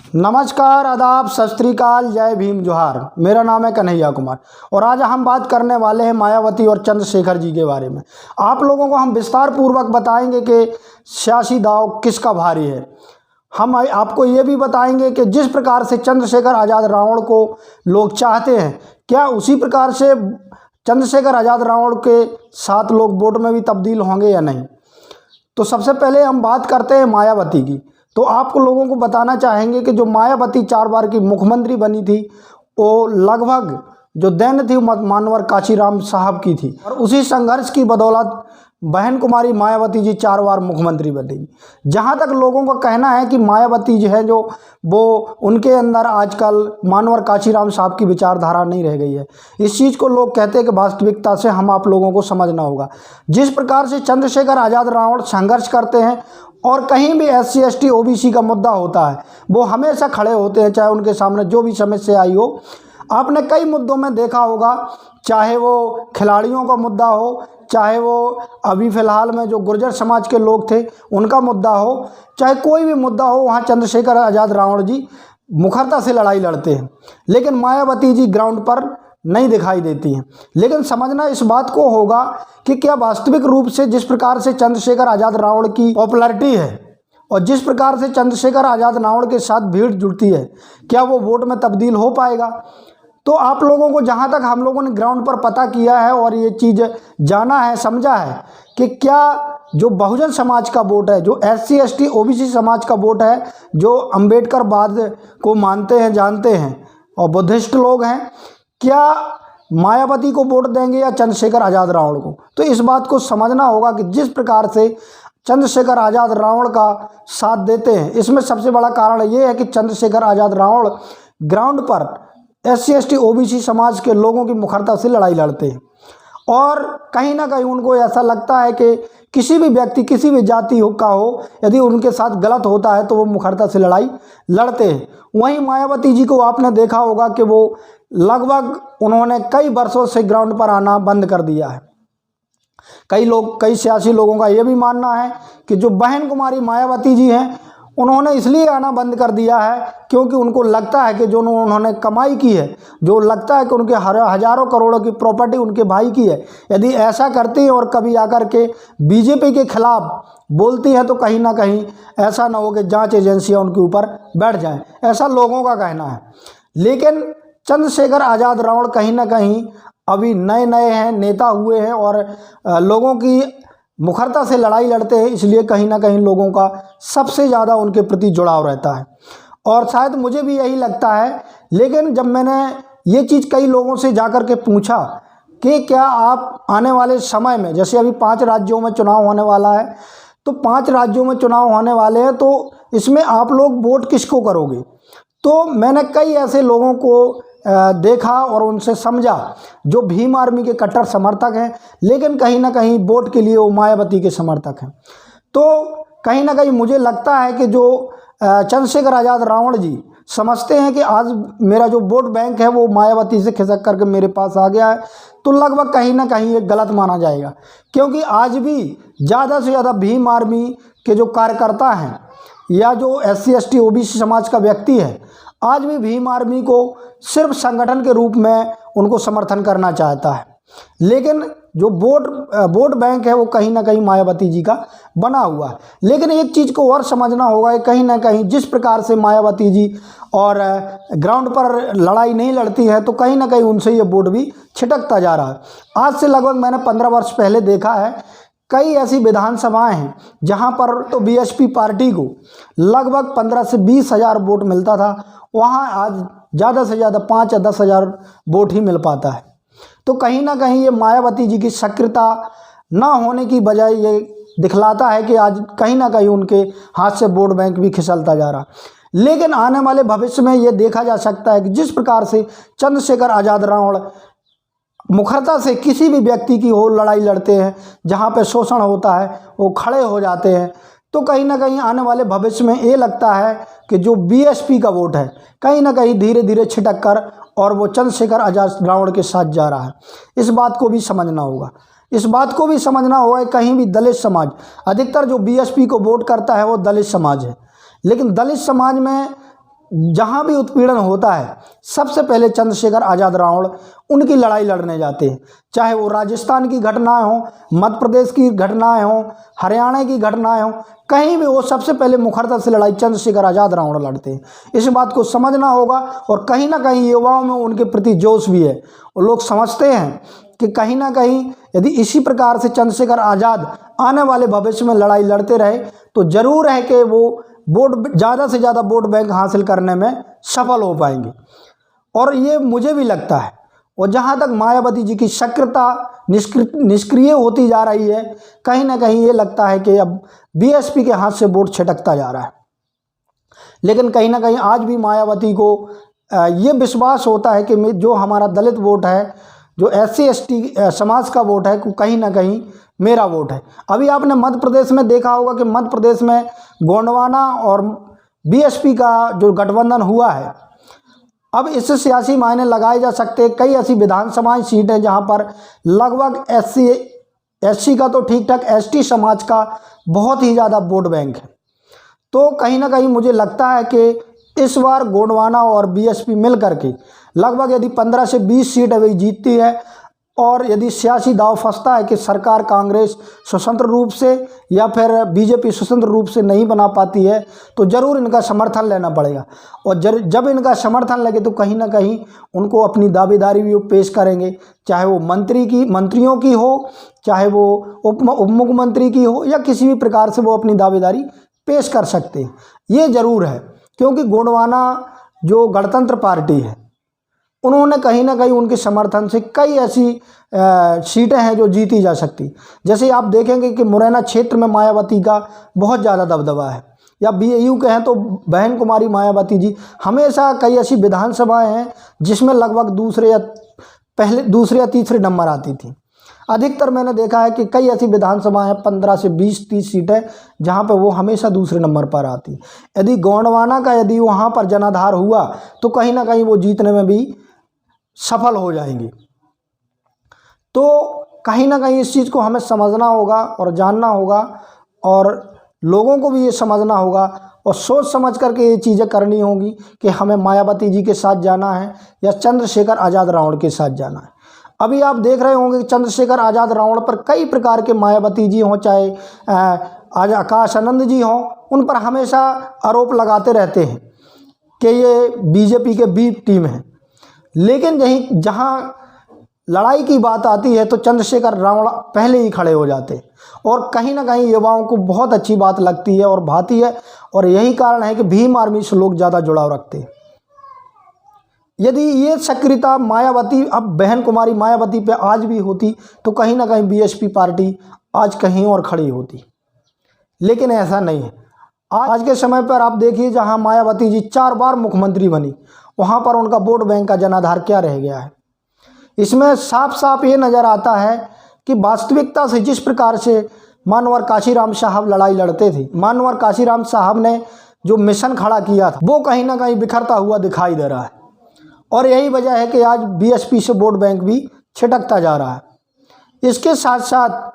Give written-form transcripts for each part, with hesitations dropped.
नमस्कार, आदाब, सत श्री अकाल, जय भीम, जोहार। मेरा नाम है कन्हैया कुमार और आज हम बात करने वाले हैं मायावती और चंद्रशेखर जी के बारे में। आप लोगों को हम विस्तार पूर्वक बताएंगे कि सियासी दांव किसका भारी है। हम आपको ये भी बताएंगे कि जिस प्रकार से चंद्रशेखर आज़ाद रावण को लोग चाहते हैं, क्या उसी प्रकार से चंद्रशेखर आज़ाद रावण के साथ लोग वोट में भी तब्दील होंगे या नहीं। तो सबसे पहले हम बात करते हैं मायावती की। तो आपको लोगों को बताना चाहेंगे कि जो मायावती 4 बार की मुख्यमंत्री बनी थी, वो लगभग जो दैन्य थी मानवर काशीराम साहब की थी और उसी संघर्ष की बदौलत बहन कुमारी मायावती जी 4 बार मुख्यमंत्री बनी। जहाँ तक लोगों का कहना है कि मायावती जो है वो उनके अंदर आजकल मानवर काशीराम साहब की विचारधारा नहीं रह गई है। इस चीज़ को लोग कहते हैं कि वास्तविकता से हम आप लोगों को समझना होगा। जिस प्रकार से चंद्रशेखर आज़ाद रावण संघर्ष करते हैं और कहीं भी SC ST OBC का मुद्दा होता है, वो हमेशा खड़े होते हैं, चाहे उनके सामने जो भी समस्या आई हो। आपने कई मुद्दों में देखा होगा, चाहे वो खिलाड़ियों का मुद्दा हो, चाहे वो अभी फ़िलहाल में जो गुर्जर समाज के लोग थे उनका मुद्दा हो, चाहे कोई भी मुद्दा हो, वहाँ चंद्रशेखर आज़ाद रावण जी मुखरता से लड़ाई लड़ते हैं। लेकिन मायावती जी ग्राउंड पर नहीं दिखाई देती हैं। लेकिन समझना इस बात को होगा कि क्या वास्तविक रूप से जिस प्रकार से चंद्रशेखर आज़ाद रावण की पॉपुलैरिटी है और जिस प्रकार से चंद्रशेखर आज़ाद रावण के साथ भीड़ जुड़ती है, क्या वो वोट में तब्दील हो पाएगा। तो आप लोगों को जहाँ तक हम लोगों ने ग्राउंड पर पता किया है और ये चीज़ जाना है, समझा है कि क्या जो बहुजन समाज का वोट है, जो SC ST OBC समाज का वोट है, जो अम्बेडकरवाद को मानते हैं, जानते हैं और बुद्धिस्ट लोग हैं, क्या मायावती को वोट देंगे या चंद्रशेखर आज़ाद रावण को। तो इस बात को समझना होगा कि जिस प्रकार से चंद्रशेखर आज़ाद रावण का साथ देते हैं, इसमें सबसे बड़ा कारण ये है कि चंद्रशेखर आज़ाद रावण ग्राउंड पर SC ST OBC समाज के लोगों की मुखरता से लड़ाई लड़ते हैं और कहीं ना कहीं उनको ऐसा लगता है कि किसी भी व्यक्ति, किसी भी जाति का हो, यदि उनके साथ गलत होता है तो वो मुखरता से लड़ाई लड़ते हैं। वहीं मायावती जी को आपने देखा होगा कि वो लगभग उन्होंने कई वर्षों से ग्राउंड पर आना बंद कर दिया है। कई सियासी लोगों का ये भी मानना है कि जो बहन कुमारी मायावती जी हैं, उन्होंने इसलिए आना बंद कर दिया है क्योंकि उनको लगता है कि जो उन्होंने कमाई की है, जो लगता है कि उनके हज़ारों करोड़ों की प्रॉपर्टी उनके भाई की है, यदि ऐसा करती हैं और कभी आकर के BJP के खिलाफ बोलती हैं तो कहीं ना कहीं ऐसा ना हो कि जांच एजेंसियां उनके ऊपर बैठ जाएं, ऐसा लोगों का कहना है। लेकिन चंद्रशेखर आज़ाद रावण कहीं ना कहीं अभी नए हैं, नेता हुए हैं और लोगों की मुखरता से लड़ाई लड़ते हैं, इसलिए कहीं ना कहीं लोगों का सबसे ज़्यादा उनके प्रति जुड़ाव रहता है और शायद मुझे भी यही लगता है। लेकिन जब मैंने ये चीज़ कई लोगों से जाकर के पूछा कि क्या आप आने वाले समय में, जैसे अभी 5 राज्यों में चुनाव होने वाला है, तो 5 राज्यों में चुनाव होने वाले हैं, तो इसमें आप लोग वोट किसको करोगे। तो मैंने कई ऐसे लोगों को देखा और उनसे समझा जो भीम आर्मी के कट्टर समर्थक हैं, लेकिन कहीं ना कहीं वोट के लिए वो मायावती के समर्थक हैं। तो कहीं ना कहीं मुझे लगता है कि जो चंद्रशेखर आज़ाद रावण जी समझते हैं कि आज मेरा जो वोट बैंक है वो मायावती से खिसक करके मेरे पास आ गया है, तो लगभग कहीं ना कहीं ये गलत माना जाएगा। क्योंकि आज भी ज़्यादा से ज़्यादा भीम आर्मी के जो कार्यकर्ता हैं या जो SC ST OBC समाज का व्यक्ति है, आज भी भीम आर्मी को सिर्फ संगठन के रूप में उनको समर्थन करना चाहता है। लेकिन जो वोट बैंक है वो कहीं ना कहीं मायावती जी का बना हुआ है। लेकिन एक चीज़ को और समझना होगा कि कहीं ना कहीं जिस प्रकार से मायावती जी और ग्राउंड पर लड़ाई नहीं लड़ती है, तो कहीं ना कहीं उनसे ये वोट भी छिटकता जा रहा है। आज से लगभग मैंने 15 वर्ष पहले देखा है, कई ऐसी विधानसभाएं हैं जहां पर तो BSP पार्टी को लगभग 15 से 20 हज़ार वोट मिलता था, वहां आज ज़्यादा से ज़्यादा 5 या 10 हज़ार वोट ही मिल पाता है। तो कहीं ना कहीं ये मायावती जी की सक्रियता ना होने की बजाय ये दिखलाता है कि आज कहीं ना कहीं उनके हाथ से वोट बैंक भी खिसलता जा रहा। लेकिन आने वाले भविष्य में ये देखा जा सकता है कि जिस प्रकार से चंद्रशेखर आज़ाद रावण मुखरता से किसी भी व्यक्ति की हो लड़ाई लड़ते हैं, जहाँ पे शोषण होता है वो खड़े हो जाते हैं, तो कहीं ना कहीं आने वाले भविष्य में ये लगता है कि जो BSP का वोट है कहीं ना कहीं धीरे धीरे छिटक कर और वो चंद्रशेखर आज़ाद रावण के साथ जा रहा है। इस बात को भी समझना होगा। इस बात को भी समझना होगा कि कहीं भी दलित समाज, अधिकतर जो BSP को वोट करता है वो दलित समाज है, लेकिन दलित समाज में जहाँ भी उत्पीड़न होता है सबसे पहले चंद्रशेखर आज़ाद रावण उनकी लड़ाई लड़ने जाते हैं। चाहे वो राजस्थान की घटनाएं हों, मध्य प्रदेश की घटनाएं हों, हरियाणा की घटनाएं हों, कहीं भी वो सबसे पहले मुखरता से लड़ाई चंद्रशेखर आज़ाद रावण लड़ते हैं। इस बात को समझना होगा और कहीं ना कहीं युवाओं में उनके प्रति जोश भी है और लोग समझते हैं कि कहीं ना कहीं यदि इसी प्रकार से चंद्रशेखर आज़ाद आने वाले भविष्य में लड़ाई लड़ते रहे तो ज़रूर है कि वो वोट ज़्यादा से ज़्यादा वोट बैंक हासिल करने में सफल हो पाएंगे। और ये मुझे भी लगता है। और जहाँ तक मायावती जी की सक्रियता निष्क्रिय होती जा रही है, कहीं ना कहीं ये लगता है कि अब बीएसपी के हाथ से वोट छिटकता जा रहा है। लेकिन कहीं ना कहीं आज भी मायावती को ये विश्वास होता है कि जो हमारा दलित वोट है, जो SC ST समाज का वोट है, कहीं ना कहीं मेरा वोट है। अभी आपने मध्य प्रदेश में देखा होगा कि मध्य प्रदेश में गोंडवाना और बीएसपी का जो गठबंधन हुआ है, अब इससे सियासी मायने लगाए जा सकते हैं। कई ऐसी विधानसभाएं सीट हैं जहां पर लगभग SC SC का तो ठीक ठाक ST समाज का बहुत ही ज़्यादा वोट बैंक है। तो कहीं ना कहीं मुझे लगता है कि इस बार गोंडवाना और बीएसपी मिल करके लगभग यदि 15 से 20 सीट अभी जीतती है और यदि सियासी दांव फंसता है कि सरकार कांग्रेस स्वतंत्र रूप से या फिर बीजेपी स्वतंत्र रूप से नहीं बना पाती है तो ज़रूर इनका समर्थन लेना पड़ेगा। और जब इनका समर्थन लगे तो कहीं ना कहीं उनको अपनी दावेदारी भी वो पेश करेंगे, चाहे वो मंत्रियों की हो, चाहे वो उप मुख्यमंत्री की हो, या किसी भी प्रकार से वो अपनी दावेदारी पेश कर सकते हैं। ये ज़रूर है क्योंकि गोंडवाना जो गणतंत्र पार्टी है उन्होंने कहीं ना कहीं उनके समर्थन से कई ऐसी सीटें हैं जो जीती जा सकती। जैसे आप देखेंगे कि मुरैना क्षेत्र में मायावती का बहुत ज़्यादा दबदबा है, या BAU कहें तो बहन कुमारी मायावती जी हमेशा कई ऐसी विधानसभाएं हैं जिसमें लगभग दूसरे या तीसरे नंबर आती थी। अधिकतर मैंने देखा है कि कई ऐसी विधानसभाएं हैं 15 से 20-30 सीटें जहां पे वो हमेशा दूसरे नंबर पर आती। यदि गोंडवाना का यदि वहां पर जनाधार हुआ तो कहीं ना कहीं वो जीतने में भी सफल हो जाएंगी। तो कहीं ना कहीं इस चीज़ को हमें समझना होगा और जानना होगा और लोगों को भी ये समझना होगा और सोच समझ करके ये चीज़ें करनी होगी कि हमें मायावती जी के साथ जाना है या चंद्रशेखर आज़ाद रावण के साथ जाना है। अभी आप देख रहे होंगे कि चंद्रशेखर आज़ाद रावण पर कई प्रकार के मायावती जी हों, चाहे आज आकाश आनंद जी हों, उन पर हमेशा आरोप लगाते रहते हैं कि ये बीजेपी के बी टीम है। लेकिन जहाँ लड़ाई की बात आती है तो चंद्रशेखर रावण पहले ही खड़े हो जाते और कहीं ना कहीं युवाओं को बहुत अच्छी बात लगती है और भाती है। और यही कारण है कि भीम आर्मी से लोग ज़्यादा जुड़ाव रखते हैं। यदि ये सक्रियता मायावती अब बहन कुमारी मायावती पे आज भी होती तो कहीं ना कहीं बीएसपी पार्टी आज कहीं और खड़ी होती, लेकिन ऐसा नहीं है। आज के समय पर आप देखिए जहां मायावती जी 4 बार मुख्यमंत्री बनी वहां पर उनका वोट बैंक का जनाधार क्या रह गया है। इसमें साफ साफ ये नज़र आता है कि वास्तविकता से जिस प्रकार से मानवर काशीराम साहब लड़ाई लड़ते थे, मानवर काशीराम साहब ने जो मिशन खड़ा किया था वो कहीं ना कहीं बिखरता हुआ दिखाई दे रहा है। और यही वजह है कि आज बीएसपी से वोट बैंक भी छिटकता जा रहा है। इसके साथ साथ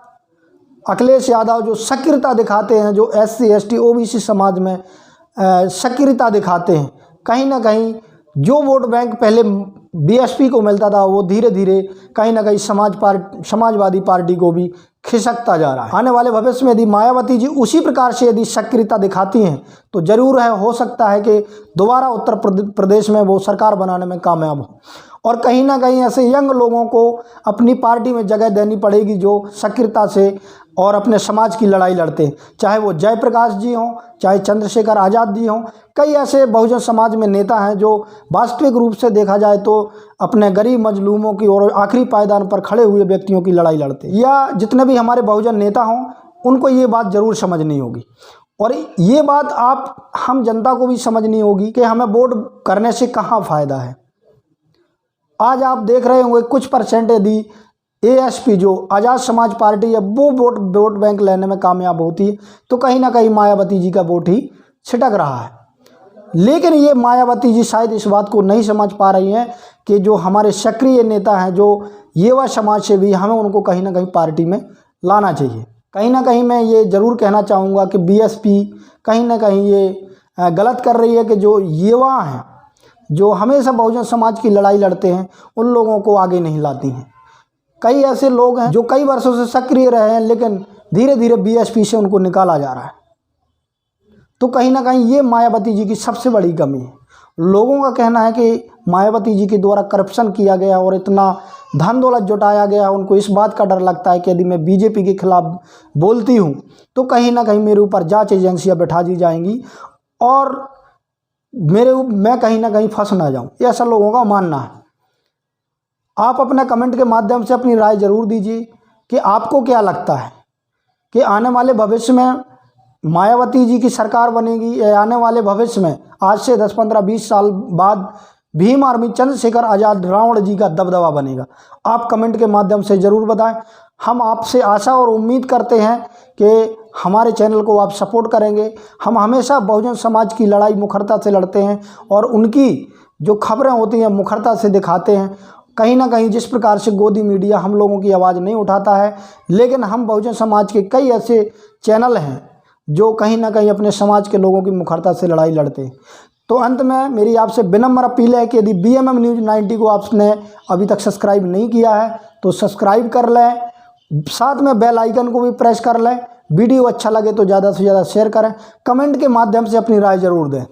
अखिलेश यादव जो सक्रियता दिखाते हैं, जो SC ST OBC समाज में सक्रियता दिखाते हैं, कहीं ना कहीं जो वोट बैंक पहले बीएसपी को मिलता था वो धीरे धीरे कहीं ना कहीं समाजवादी पार्टी को भी खिसकता जा रहा है। आने वाले भविष्य में यदि मायावती जी उसी प्रकार से यदि सक्रियता दिखाती हैं तो ज़रूर है, हो सकता है कि दोबारा उत्तर प्रदेश में वो सरकार बनाने में कामयाब हो। और कहीं ना कहीं ऐसे यंग लोगों को अपनी पार्टी में जगह देनी पड़ेगी जो सक्रियता से और अपने समाज की लड़ाई लड़ते हैं, चाहे वो जयप्रकाश जी हों, चाहे चंद्रशेखर आज़ाद जी हों। कई ऐसे बहुजन समाज में नेता हैं जो वास्तविक रूप से देखा जाए तो अपने गरीब मजलूमों की और आखिरी पायदान पर खड़े हुए व्यक्तियों की लड़ाई लड़ते हैं। या जितने भी हमारे बहुजन नेता हों उनको ये बात ज़रूर समझनी होगी और ये बात हम जनता को भी समझनी होगी कि हमें वोट करने से कहाँ फ़ायदा है। आज आप देख रहे होंगे कुछ परसेंट यदि ASP जो आज़ाद समाज पार्टी है वो वोट बैंक लेने में कामयाब होती है तो कहीं ना कहीं मायावती जी का वोट ही छिटक रहा है। लेकिन ये मायावती जी शायद इस बात को नहीं समझ पा रही हैं कि जो हमारे सक्रिय नेता हैं, जो युवा समाज से भी, हमें उनको कहीं ना कहीं पार्टी में लाना चाहिए। कहीं ना कहीं मैं ये ज़रूर कहना चाहूँगा कि BSP कहीं ना कहीं ये गलत कर रही है कि जो युवा हैं, जो हमेशा बहुजन समाज की लड़ाई लड़ते हैं, उन लोगों को आगे नहीं लाती हैं। कई ऐसे लोग हैं जो कई वर्षों से सक्रिय रहे हैं, लेकिन धीरे धीरे बीएसपी से उनको निकाला जा रहा है। तो कहीं ना कहीं ये मायावती जी की सबसे बड़ी कमी है। लोगों का कहना है कि मायावती जी के द्वारा करप्शन किया गया और इतना धन दौलत जुटाया गया, उनको इस बात का डर लगता है कि यदि मैं बीजेपी के खिलाफ बोलती हूँ तो कहीं ना कहीं मेरे ऊपर जांच एजेंसियाँ बैठा दी जाएंगी और मैं कहीं ना कहीं फंस ना जाऊँ, ये ऐसा लोगों का मानना है। आप अपने कमेंट के माध्यम से अपनी राय ज़रूर दीजिए कि आपको क्या लगता है कि आने वाले भविष्य में मायावती जी की सरकार बनेगी या आने वाले भविष्य में आज से 10, 15, 20 साल बाद भीम आर्मी चंद्रशेखर आज़ाद रावण जी का दबदबा बनेगा। आप कमेंट के माध्यम से ज़रूर बताएं। हम आपसे आशा और उम्मीद करते हैं कि हमारे चैनल को आप सपोर्ट करेंगे। हम हमेशा बहुजन समाज की लड़ाई मुखरता से लड़ते हैं और उनकी जो खबरें होती हैं मुखरता से दिखाते हैं। कहीं ना कहीं जिस प्रकार से गोदी मीडिया हम लोगों की आवाज़ नहीं उठाता है, लेकिन हम बहुजन समाज के कई ऐसे चैनल हैं जो कहीं ना कहीं अपने समाज के लोगों की मुखरता से लड़ाई लड़ते हैं। तो अंत में मेरी आपसे विनम्र अपील है कि यदि BMM न्यूज़ 90 को आपने अभी तक सब्सक्राइब नहीं किया है तो सब्सक्राइब कर लें, साथ में बेल आइकन को भी प्रेस कर लें। वीडियो अच्छा लगे तो ज़्यादा से ज़्यादा शेयर करें, कमेंट के माध्यम से अपनी राय ज़रूर दें।